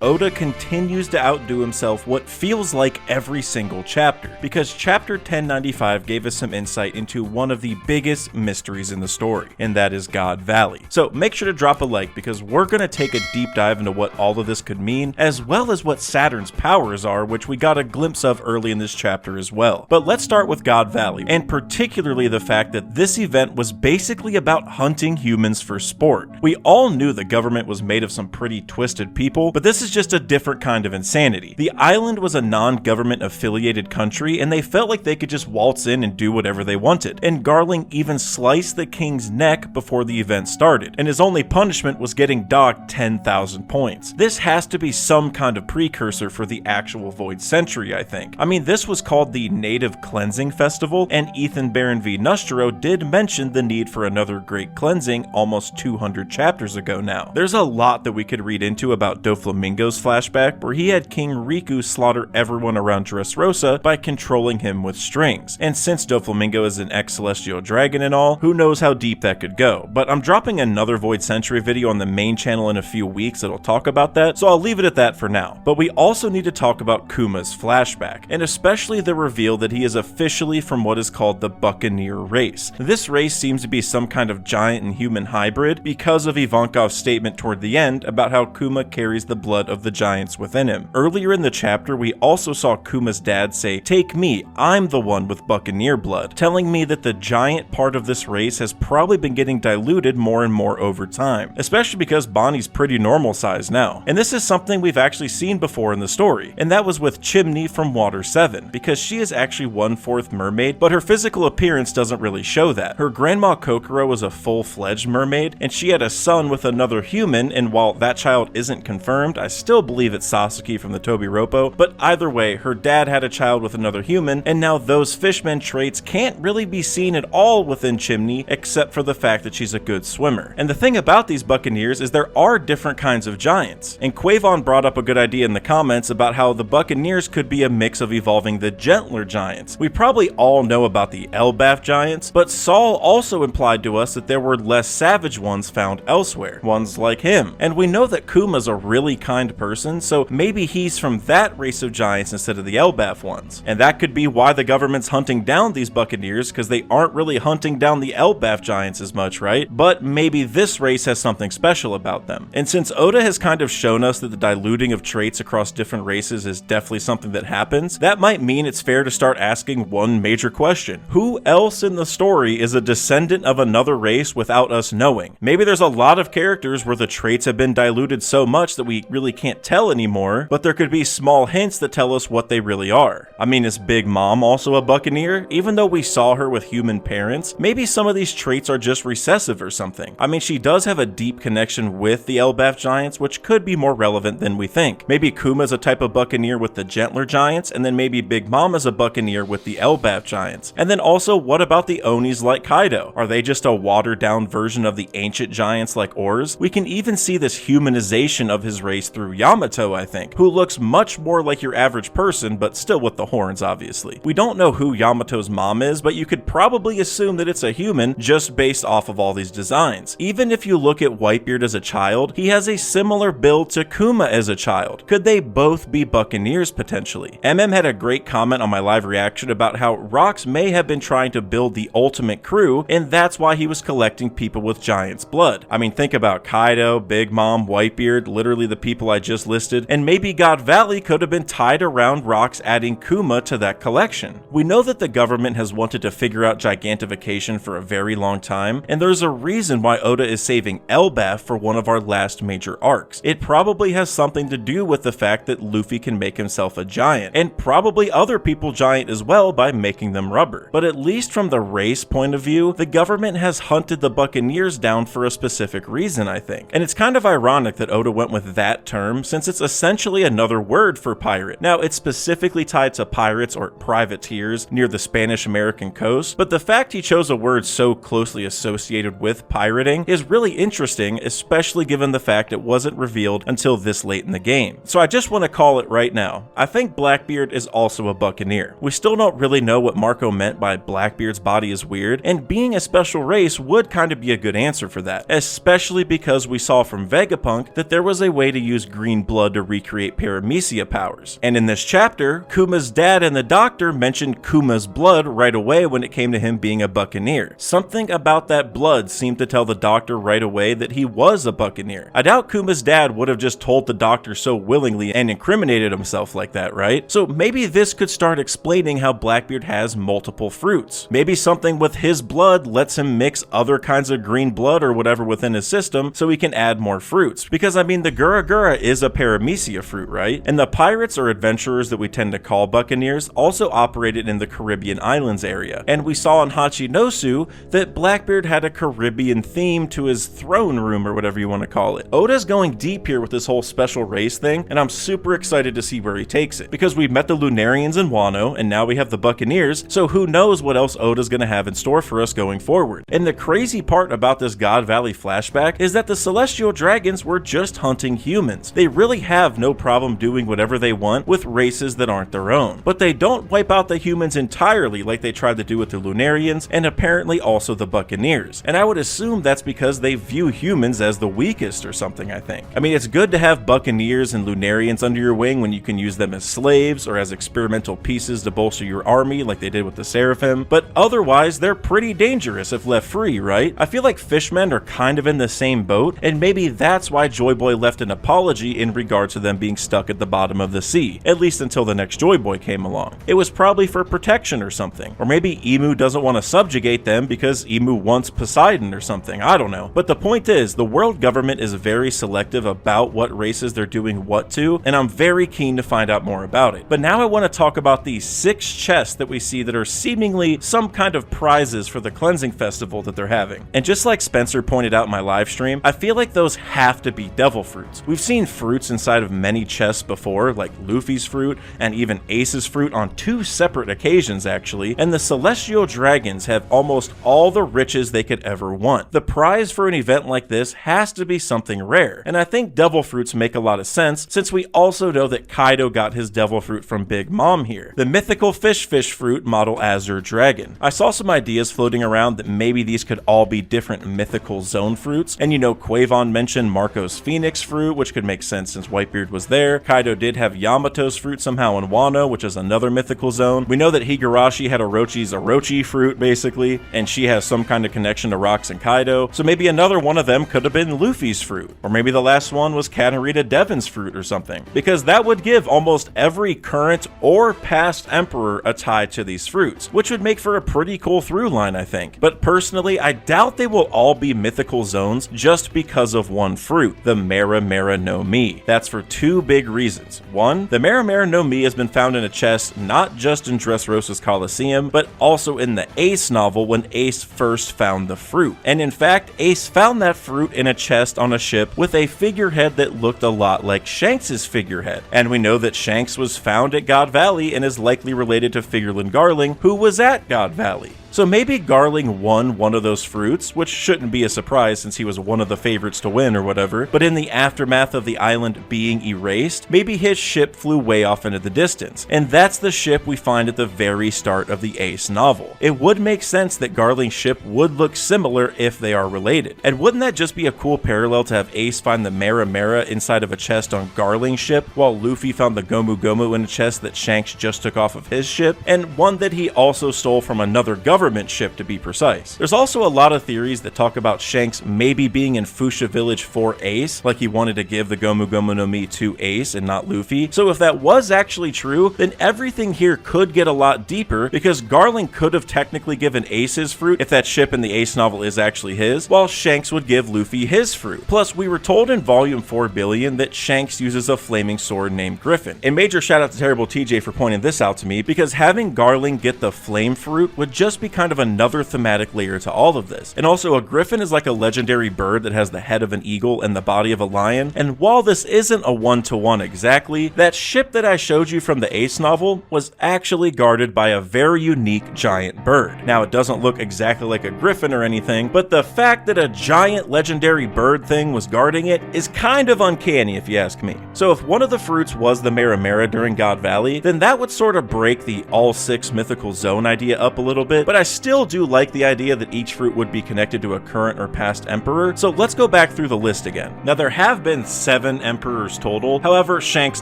Oda continues to outdo himself what feels like every single chapter, because chapter 1095 gave us some insight into one of the biggest mysteries in the story, and that is God Valley. So make sure to drop a like, because we're going to take a deep dive into what all of this could mean, as well as what Saturn's powers are, which we got a glimpse of early in this chapter as well. But let's start with God Valley, and particularly the fact that this event was basically about hunting humans for sport. We all knew the government was made of some pretty twisted people, but this is just a different kind of insanity. The island was a non-government affiliated country, and they felt like they could just waltz in and do whatever they wanted, and Garling even sliced the king's neck before the event started, and his only punishment was getting docked 10,000 points. This has to be some kind of precursor for the actual Void Century, I think. I mean, this was called the Native Cleansing Festival, and Ethan Baron v. Nustro did mention the need for another great cleansing almost 200 chapters ago now. There's a lot that we could read into about Doflamingo's flashback, where he had King Riku slaughter everyone around Dressrosa by controlling him with strings. And since Doflamingo is an ex-celestial dragon and all, who knows how deep that could go. But I'm dropping another Void Century video on the main channel in a few weeks that'll talk about that, so I'll leave it at that for now. But we also need to talk about Kuma's flashback, and especially the reveal that he is officially from what is called the Buccaneer race. This race seems to be some kind of giant and human hybrid because of Ivankov's statement toward the end about how Kuma carries the blood of the giants within him. Earlier in the chapter, we also saw Kuma's dad say, "Take me, I'm the one with Buccaneer blood," telling me that the giant part of this race has probably been getting diluted more and more over time, especially because Bonnie's pretty normal size now. And this is something we've actually seen before in the story, and that was with Chimney from Water 7, because she is actually 1/4 mermaid, but her physical appearance doesn't really show that. Her grandma Kokoro was a full-fledged mermaid, and she had a son with another human, and while that child isn't confirmed, I still believe it's Sasuke from the Tobi Roppo, but either way, her dad had a child with another human, and now those fishmen traits can't really be seen at all within Chimney, except for the fact that she's a good swimmer. And the thing about these Buccaneers is there are different kinds of giants, and Quavon brought up a good idea in the comments about how the Buccaneers could be a mix of evolving the gentler giants. We probably all know about the Elbaf giants, but Saul also implied to us that there were less savage ones found elsewhere, ones like him. And we know that Kuma's a really kind person, so maybe he's from that race of giants instead of the Elbaf ones. And that could be why the government's hunting down these Buccaneers, because they aren't really hunting down the Elbaf giants as much, right? But maybe this race has something special about them. And since Oda has kind of shown us that the diluting of traits across different races is definitely something that happens, that might mean it's fair to start asking one major question. Who else in the story is a descendant of another race without us knowing? Maybe there's a lot of characters where the traits have been diluted so much that we really can't tell anymore, but there could be small hints that tell us what they really are. I mean, is Big Mom also a Buccaneer? Even though we saw her with human parents, maybe some of these traits are just recessive or something. I mean, she does have a deep connection with the Elbaf giants, which could be more relevant than we think. Maybe Kuma's a type of Buccaneer with the gentler giants, and then maybe Big Mom is a Buccaneer with the Elbaf giants. And then also, what about the Onis like Kaido? Are they just a watered down version of the ancient giants like Ors? We can even see this humanization of his race through Yamato, I think, who looks much more like your average person, but still with the horns, obviously. We don't know who Yamato's mom is, but you could probably assume that it's a human just based off of all these designs. Even if you look at Whitebeard as a child, he has a similar build to Kuma as a child. Could they both be Buccaneers potentially? MM had a great comment on my live reaction about how Rox may have been trying to build the ultimate crew, and that's why he was collecting people with giant's blood. I mean, think about Kaido, Big Mom, Whitebeard, literally the people I just listed, and maybe God Valley could have been tied around Rox adding Kuma to that collection. We know that the government has wanted to figure out gigantification for a very long time, and there's a reason why Oda is saving Elbaf for one of our last major arcs. It probably has something to do with the fact that Luffy can make himself a giant, and probably other people giant as well by making them rubber. But at least from the race point of view, the government has hunted the Buccaneers down for a specific reason, I think. And it's kind of ironic that Oda went with that term, since it's essentially another word for pirate. Now, it's specifically tied to pirates or privateers near the Spanish-American coast, but the fact he chose a word so closely associated with pirating is really interesting, especially given the fact it wasn't revealed until this late in the game. So I just want to call it right now. I think Blackbeard is also a Buccaneer. We still don't really know what Marco meant by Blackbeard's body is weird, and being a special race would kind of be a good answer for that, especially because we saw from Vegapunk that there was a way to use green blood to recreate paramecia powers. And in this chapter, Kuma's dad and the doctor mentioned Kuma's blood right away when it came to him being a buccaneer. Something about that blood seemed to tell the doctor right away that he was a buccaneer. I doubt Kuma's dad would have just told the doctor so willingly and incriminated himself like that, right? So maybe this could start explaining how Blackbeard has multiple fruits. Maybe something with his blood lets him mix other kinds of green blood or whatever within his system so he can add more fruits. Because I mean, the Gura Gura is a paramecia fruit, right? And the pirates or adventurers that we tend to call buccaneers also operated in the Caribbean islands area. And we saw in Hachinosu that Blackbeard had a Caribbean theme to his throne room or whatever you want to call it. Oda's going deep here with this whole special race thing, and I'm super excited to see where he takes it. Because we've met the Lunarians in Wano, and now we have the Buccaneers, so who knows what else Oda's gonna have in store for us going forward. And the crazy part about this God Valley flashback is that the Celestial Dragons were just hunting humans. They really have no problem doing whatever they want with races that aren't their own. But they don't wipe out the humans entirely like they tried to do with the Lunarians, and apparently also the Buccaneers. And I would assume that's because they view humans as the weakest or something, I think. I mean, it's good to have Buccaneers and Lunarians under your wing when you can use them as slaves or as experimental pieces to bolster your army like they did with the Seraphim, but otherwise they're pretty dangerous if left free, right? I feel like Fishmen are kind of in the same boat, and maybe that's why Joy Boy left an apology in regard to them being stuck at the bottom of the sea, at least until the next Joy Boy came along. It was probably for protection or something, or maybe Emu doesn't want to subjugate them because Emu wants Poseidon or something, I don't know. But the point is, the world government is very selective about what races they're doing what to, and I'm very keen to find out more about it. But now I want to talk about these 6 chests that we see that are seemingly some kind of prizes for the cleansing festival that they're having. And just like Spencer pointed out in my live stream, I feel like those have to be devil fruits. We've seen fruits inside of many chests before, like Luffy's fruit and even Ace's fruit on 2 separate occasions actually, and the Celestial Dragons have almost all the riches they could ever want. The prize for an event like this has to be something rare, and I think devil fruits make a lot of sense since we also know that Kaido got his devil fruit from Big Mom here, the mythical fish fruit model Azure Dragon. I saw some ideas floating around that maybe these could all be different mythical zone fruits, and you know, Quavon mentioned Marco's Phoenix fruit, which could make sense since Whitebeard was there. Kaido did have Yamato's fruit somehow in Wano, which is another mythical zone. We know that Higurashi had Orochi's Orochi fruit basically, and she has some kind of connection to Rocks and Kaido, so maybe another one of them could have been Luffy's fruit, or maybe the last one was Katarina Devon's fruit or something, because that would give almost every current or past emperor a tie to these fruits, which would make for a pretty cool through line, I think. But personally, I doubt they will all be mythical zones just because of one fruit, the Mera Mera no Mi. That's for 2 big reasons. One, the Mera Mera no Mi has been found in a chest not just in Dressrosa's Coliseum, but also in the Ace novel when Ace first found the fruit. And in fact, Ace found that fruit in a chest on a ship with a figurehead that looked a lot like Shanks' figurehead. And we know that Shanks was found at God Valley and is likely related to Figurlin Garling, who was at God Valley. So maybe Garling won one of those fruits, which shouldn't be a surprise since he was one of the favorites to win or whatever, but in the aftermath of the island being erased, maybe his ship flew way off into the distance, and that's the ship we find at the very start of the Ace novel. It would make sense that Garling's ship would look similar if they are related. And wouldn't that just be a cool parallel to have Ace find the Mera Mera inside of a chest on Garling's ship, while Luffy found the Gomu Gomu in a chest that Shanks just took off of his ship, and one that he also stole from another government ship to be precise. There's also a lot of theories that talk about Shanks maybe being in Fuchsia Village for Ace, like he wanted to give the Gomu Gomu no Mi to Ace and not Luffy. So if that was actually true, then everything here could get a lot deeper, because Garling could have technically given Ace his fruit if that ship in the Ace novel is actually his, while Shanks would give Luffy his fruit. Plus, we were told in Volume 4 Billion that Shanks uses a flaming sword named Griffin. And major shout out to Terrible TJ for pointing this out to me, because having Garling get the flame fruit would just be kind of another thematic layer to all of this. And also, a griffin is like a legendary bird that has the head of an eagle and the body of a lion, and while this isn't a one-to-one exactly, that ship that I showed you from the Ace novel was actually guarded by a very unique giant bird. Now, it doesn't look exactly like a griffin or anything, but the fact that a giant legendary bird thing was guarding it is kind of uncanny if you ask me. So if one of the fruits was the Mera Mera during God Valley, then that would sort of break the all 6 mythical zone idea up a little bit, but I still do like the idea that each fruit would be connected to a current or past emperor, so let's go back through the list again. Now there have been 7 emperors total, however Shanks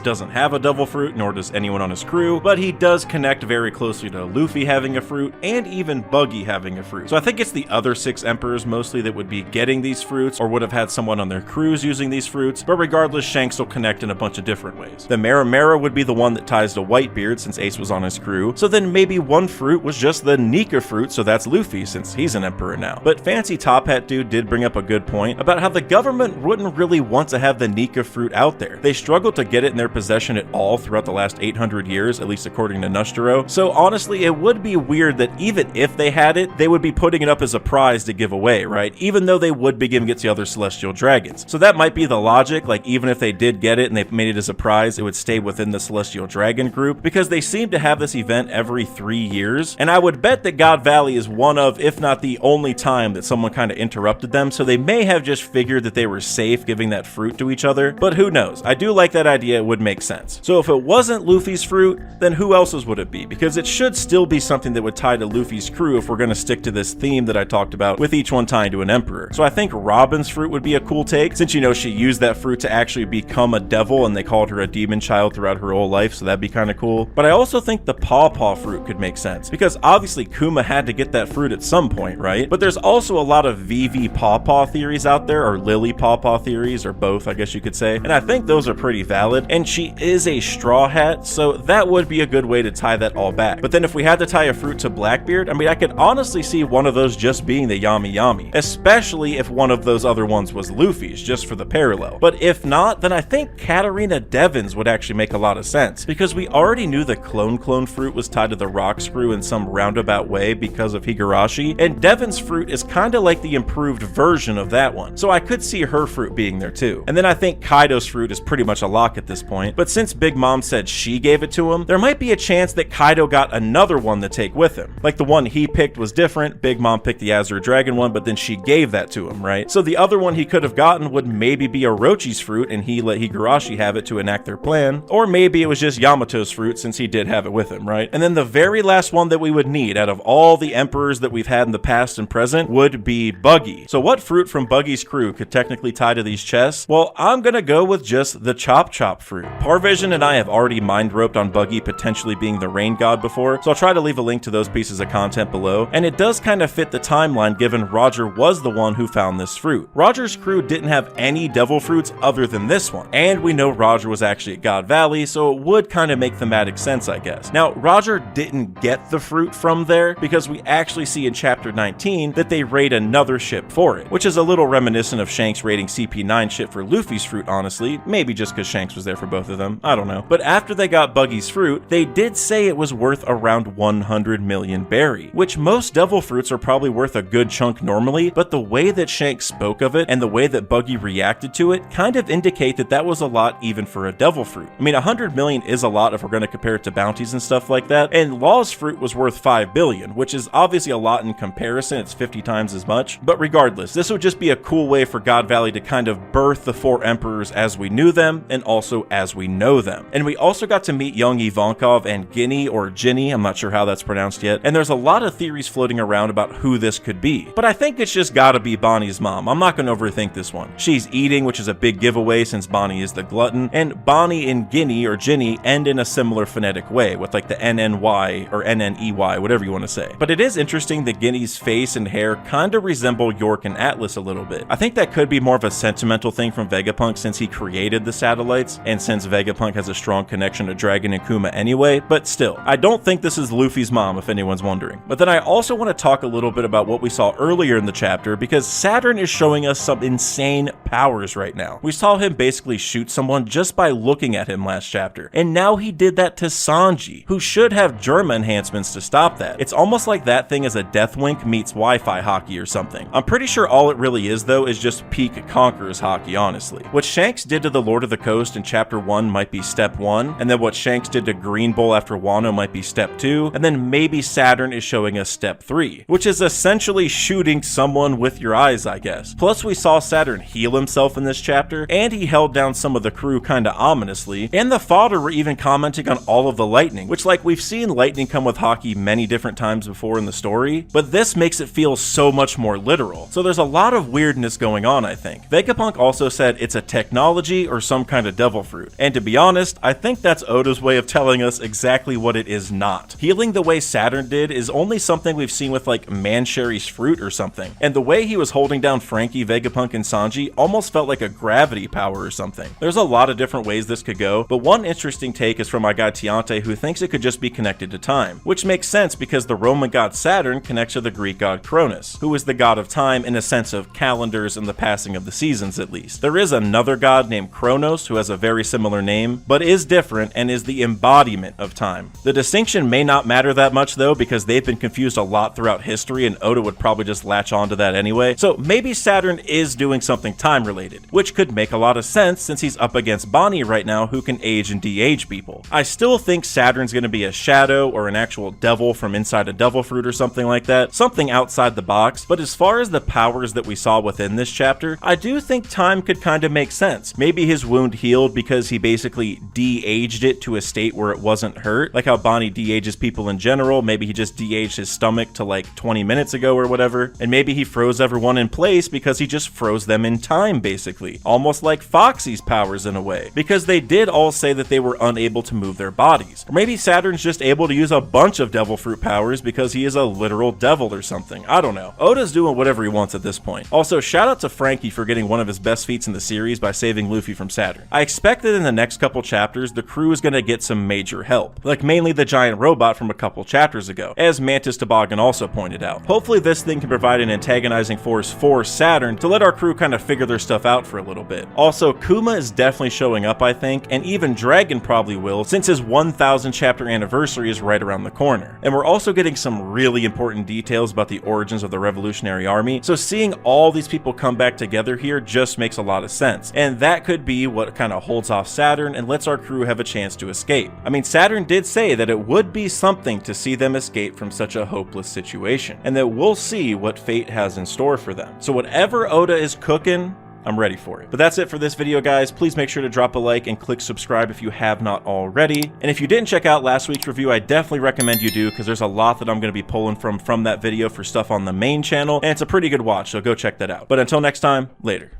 doesn't have a devil fruit, nor does anyone on his crew, but he does connect very closely to Luffy having a fruit, and even Buggy having a fruit. So I think it's the other 6 emperors mostly that would be getting these fruits, or would have had someone on their crews using these fruits, but regardless Shanks will connect in a bunch of different ways. The Mara would be the one that ties to Whitebeard since Ace was on his crew, so then maybe one fruit was just the Nika fruit, so that's Luffy since he's an emperor now. But Fancy Top Hat Dude did bring up a good point about how the government wouldn't really want to have the Nika fruit out there. They struggled to get it in their possession at all throughout the last 800 years, at least according to Nushiro, so honestly it would be weird that even if they had it, they would be putting it up as a prize to give away, right? Even though they would be giving it to other celestial dragons. So that might be the logic, like even if they did get it and they made it as a prize, it would stay within the celestial dragon group, because they seem to have this event every 3 years, and I would bet that God Valley is one of, if not the only time that someone kind of interrupted them, so they may have just figured that they were safe giving that fruit to each other, but who knows? I do like that idea, it would make sense. So if it wasn't Luffy's fruit, then who else's would it be? Because it should still be something that would tie to Luffy's crew if we're going to stick to this theme that I talked about with each one tying to an emperor. So I think Robin's fruit would be a cool take, since you know she used that fruit to actually become a devil and they called her a demon child throughout her whole life, so that'd be kind of cool. But I also think the Paw fruit could make sense, because obviously Kuma had to get that fruit at some point, right? But there's also a lot of VV Paw theories out there, or Lily Paw theories, or both I guess you could say, and I think those are pretty valid, and she is a Straw Hat, so that would be a good way to tie that all back. But then if we had to tie a fruit to Blackbeard, I mean I could honestly see one of those just being the Yami Yami, especially if one of those other ones was Luffy's, just for the parallel. But if not, then I think Katarina Devon's would actually make a lot of sense, because we already knew the Clone fruit was tied to the rock screw in some roundabout way because of Higurashi, and Devon's fruit is kind of like the improved version of that one, so I could see her fruit being there too. And then I think Kaido's fruit is pretty much a lock at this point, but since Big Mom said she gave it to him, there might be a chance that Kaido got another one to take with him. Like the one he picked was different, Big Mom picked the Azure Dragon one, but then she gave that to him, right? So the other one he could have gotten would maybe be Orochi's fruit and he let Higurashi have it to enact their plan, or maybe it was just Yamato's fruit since he did have it with him, right? And then the very last one that we would need out of all the emperors that we've had in the past and present would be Buggy. So what fruit from Buggy's crew could technically tie to these chests? Well, I'm gonna go with just the Chop fruit. Parvision and I have already mind roped on Buggy potentially being the rain god before, so I'll try to leave a link to those pieces of content below, and it does kind of fit the timeline given Roger was the one who found this fruit. Roger's crew didn't have any devil fruits other than this one, and we know Roger was actually at God Valley, so it would kind of make thematic sense, I guess. Now, Roger didn't get the fruit from there because we actually see in chapter 19 that they raid another ship for it, which is a little reminiscent of Shanks raiding CP9 ship for Luffy's fruit, honestly, maybe just because Shanks was there for both of them, I don't know. But after they got Buggy's fruit, they did say it was worth around 100 million berry, which most devil fruits are probably worth a good chunk normally, but the way that Shanks spoke of it and the way that Buggy reacted to it kind of indicate that that was a lot even for a devil fruit. I mean, 100 million is a lot if we're going to compare it to bounties and stuff like that, and Law's fruit was worth 5 billion, which is obviously a lot in comparison, it's 50 times as much, but regardless, this would just be a cool way for God Valley to kind of birth the 4 emperors as we knew them, and also as we know them. And we also got to meet young Ivankov and Ginny, or Ginny, I'm not sure how that's pronounced yet, and there's a lot of theories floating around about who this could be, but I think it's just gotta be Bonnie's mom. I'm not gonna overthink this one. She's eating, which is a big giveaway since Bonnie is the glutton, and Bonnie and Ginny, or Ginny, end in a similar phonetic way, with like the NNY, or NNEY, whatever you want to say. But it is interesting that Ginny's face and hair kind of resemble York and Atlas a little bit. I think that could be more of a sentimental thing from Vegapunk since he created the satellites, and since Vegapunk has a strong connection to Dragon and Kuma anyway, but still, I don't think this is Luffy's mom if anyone's wondering. But then I also want to talk a little bit about what we saw earlier in the chapter, because Saturn is showing us some insane powers right now. We saw him basically shoot someone just by looking at him last chapter, and now he did that to Sanji, who should have Germa enhancements to stop that. It's almost like that thing is a death wink meets Wi-Fi hockey or something. I'm pretty sure all it really is though is just peak Conqueror's hockey, honestly. What Shanks did to the Lord of the Coast in chapter 1 might be step 1, and then what Shanks did to Green Bull after Wano might be step 2, and then maybe Saturn is showing us step 3, which is essentially shooting someone with your eyes, I guess. Plus we saw Saturn heal himself in this chapter, and he held down some of the crew kinda ominously, and the fodder were even commenting on all of the lightning, which like we've seen lightning come with hockey many different times before in the story, but this makes it feel so much more literal. So there's a lot of weirdness going on, I think. Vegapunk also said it's a technology or some kind of devil fruit, and to be honest, I think that's Oda's way of telling us exactly what it is not. Healing the way Saturn did is only something we've seen with like Mancherry's fruit or something, and the way he was holding down Frankie, Vegapunk, and Sanji almost felt like a gravity power or something. There's a lot of different ways this could go, but one interesting take is from my guy Tiante, who thinks it could just be connected to time, which makes sense because the Roman god Saturn connects to the Greek god Cronus, who is the god of time in a sense of calendars and the passing of the seasons at least. There is another god named Kronos who has a very similar name, but is different and is the embodiment of time. The distinction may not matter that much though, because they've been confused a lot throughout history and Oda would probably just latch onto that anyway, so maybe Saturn is doing something time related, which could make a lot of sense since he's up against Bonnie right now who can age and de-age people. I still think Saturn's gonna be a shadow or an actual devil from inside a devil fruit or something like that, something outside the box, but as far as the powers that we saw within this chapter, I do think time could kind of make sense. Maybe his wound healed because he basically de-aged it to a state where it wasn't hurt, like how Bonnie de-ages people in general. Maybe he just de-aged his stomach to like 20 minutes ago or whatever, and maybe he froze everyone in place because he just froze them in time basically, almost like Foxy's powers in a way, because they did all say that they were unable to move their bodies. Or maybe Saturn's just able to use a bunch of devil fruit powers because he is a literal devil or something. I don't know. Oda's doing whatever he wants at this point. Also, shout out to Frankie for getting one of his best feats in the series by saving Luffy from Saturn. I expect that in the next couple chapters, the crew is gonna get some major help, like mainly the giant robot from a couple chapters ago, as Mantis Toboggan also pointed out. Hopefully this thing can provide an antagonizing force for Saturn to let our crew kind of figure their stuff out for a little bit. Also, Kuma is definitely showing up, I think, and even Dragon probably will, since his 1000 chapter anniversary is right around the corner. And we're also getting some really important details about the origins of the Revolutionary Army, so seeing all these people come back together here just makes a lot of sense, and that could be what kind of holds off Saturn and lets our crew have a chance to escape. I mean, Saturn did say that it would be something to see them escape from such a hopeless situation, and that we'll see what fate has in store for them. So whatever Oda is cooking, I'm ready for it. But that's it for this video, guys. Please make sure to drop a like and click subscribe if you have not already. And if you didn't check out last week's review, I definitely recommend you do, because there's a lot that I'm going to be pulling from that video for stuff on the main channel, and it's a pretty good watch, so go check that out. But until next time, later.